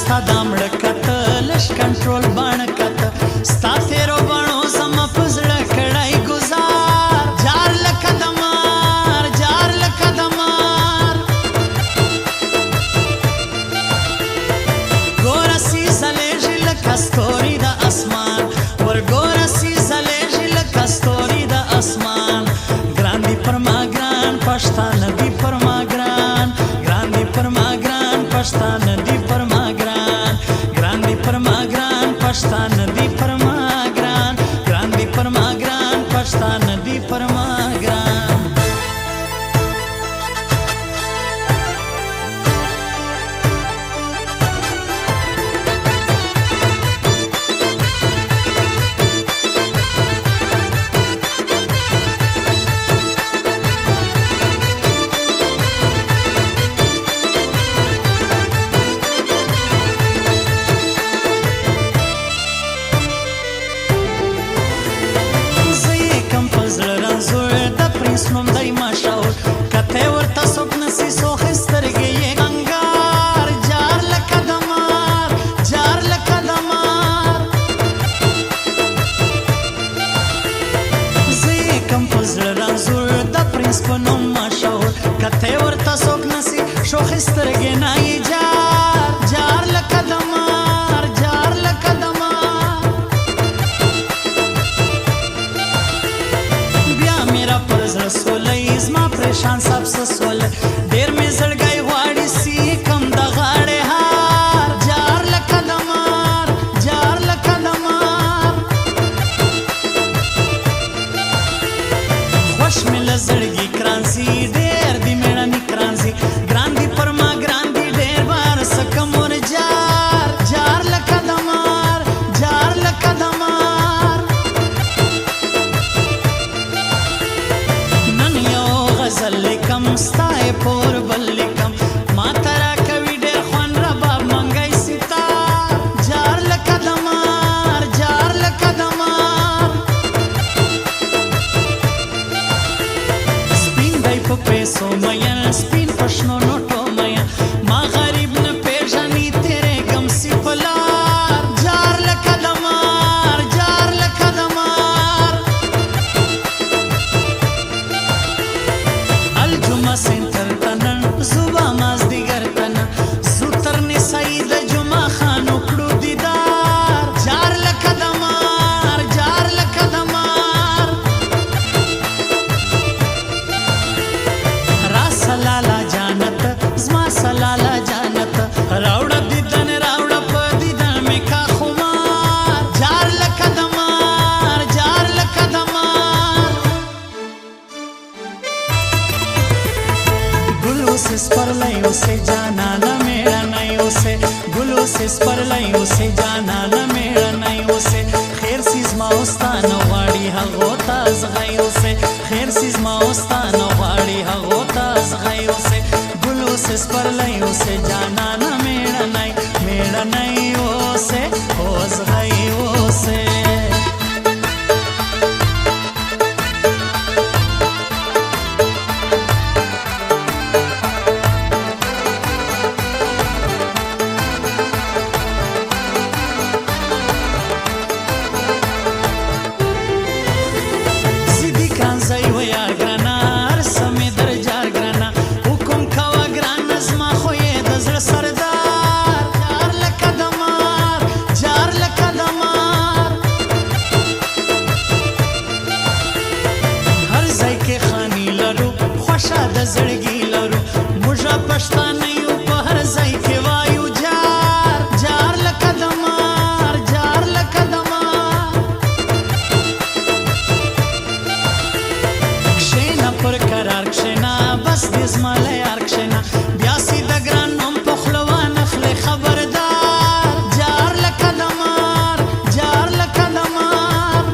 ستا د مړه کته لږ کنټرول باڼه کته ستا تیرو بڼو زما په زړه کړی ګزار جار لکه د مار جار لکه د مار ګوره سیزلیږي لکه ستوري د اسمان ورګوره سیزلیږي لکه ستوري د اسمان ګران دي پر ما ګران پښتانه دي پر ما ګران ګران دي پر ما ګران پښتانه دي پر ما ګران ګران دي پر ما ګران پښتانه دي پر ما ګران ګران دي پر ما ګران پښتانه دي پر ما ګران نوم دی مشهور کته ورته څوک نسي سوخې سترګې یې انګار جار لکه د مار جار لکه د مار زه یې کم په زړه رانځور د پرنس په نوم مشهور کته ورته څوک نسي سوخې سترګې نه یې جار جار لکه د مار جار لکه د مار بیا میرا پر زړه سولې زما پریشان سب سول ډېر مې زړګی غواړي سی کم د غاړې هار جار لکه د مار جار لکه د مار خوش مې له زړګي کرانسي ډېر دي مېړني کرانسي ګران دي پر ما ګران دي ډېر بار سکه مور جار جار لکه د مار جار لکه د مار غزل لیکم ستای پور بل لیکم ما ترا کوي ډېر خوند رباب منګی ستار جار لکه د مار جار لکه د مار سپین دی په پیسو مین سپین په شنو نوټو مین ما غریب نه پیژني تیرې غم سی پلار جار لکه د مار جار لکه د مار الجمعه سنتر تنن زوبا مازدیګر تنن زوتر نسای د جمعه خانو کړو دیدار جار لکه د مار جار لکه د مار را سلالا جانت زما سلالا جانت راوړه دیدن راوړه په دیدن مې کا خمار جار لکه د مار جار لکه د مار गुलू से स्परलाई उसे जाना न मेरा नहीं उसे गुलू से स्परलाई उसे जाना न मेरा नहीं उसे खैर सीज माउस्तान वाड़ी हगोता जगाई उसे खैर सीज माउस्तान वाड़ी हगोता जगाई उसे गुलू से स्परलाई उसे जाना न मेरा नहीं उसे हो जगाई उसे د زړګي لرو موږه پښتانه یو په هر ځای کې وایو جار جار لکه د مار جار لکه د مار کښېنه پر کرار کښېنه بس دې زما له یار کښېنه بیا سي د ګران نوم په خوله وانخلې خبردار جار لکه د مار جار لکه د مار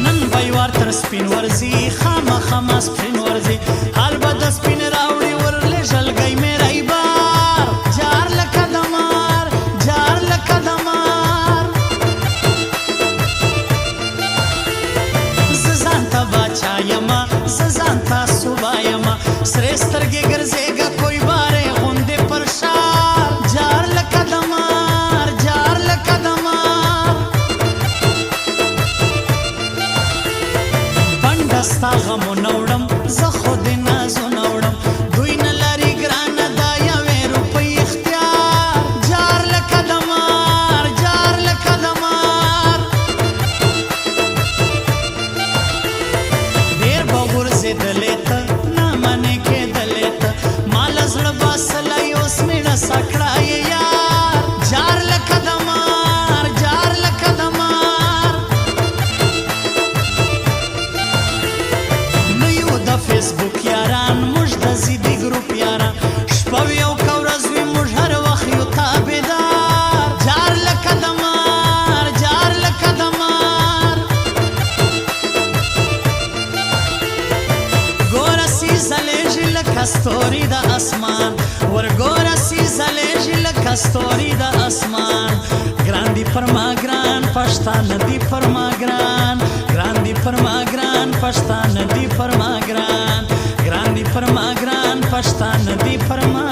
نن به یې وار تر سپین ورځي خامخا ماسپښین ورځي حال به د سپین راوړي ورلې ژلګی مې رایبار جار لکه د مار جار لکه د مار زه ځان ته باچا یمه زه ځان ته صوبه یمه سرې سترګې ګرځېږه کوی بارې لکه ستا غمونه وړم زه خو دې نازونه وړم دوی نه لري ګرانه دا یوې روپۍ اختیار جار لکه د مار جار لکه د مار ډېر به غورځېدلې ته نامنې کېدلې ته ما له زړه باسلی اوس مېړه سکړه یې یار جار لکه د مار جار لکه د مار نه یو د فیسبوک یاران موږ د زیدي ګروپ یاران شپه وي او که ورځ وي موږ هر وخت یو تابعدار جار لکه د مار جار لکه د مار ګوره سي ځلېږي لکه ستوري د اسمان ورګوره سي ځلېږي لکه ستوري د اسمان ګران دي پر ما ګران پښتانه دي پر ما ګران ګران دي پر ما ګران پښتانه دي پر ما ګران ګران دي پر ما ګران پښتانه دي پر ما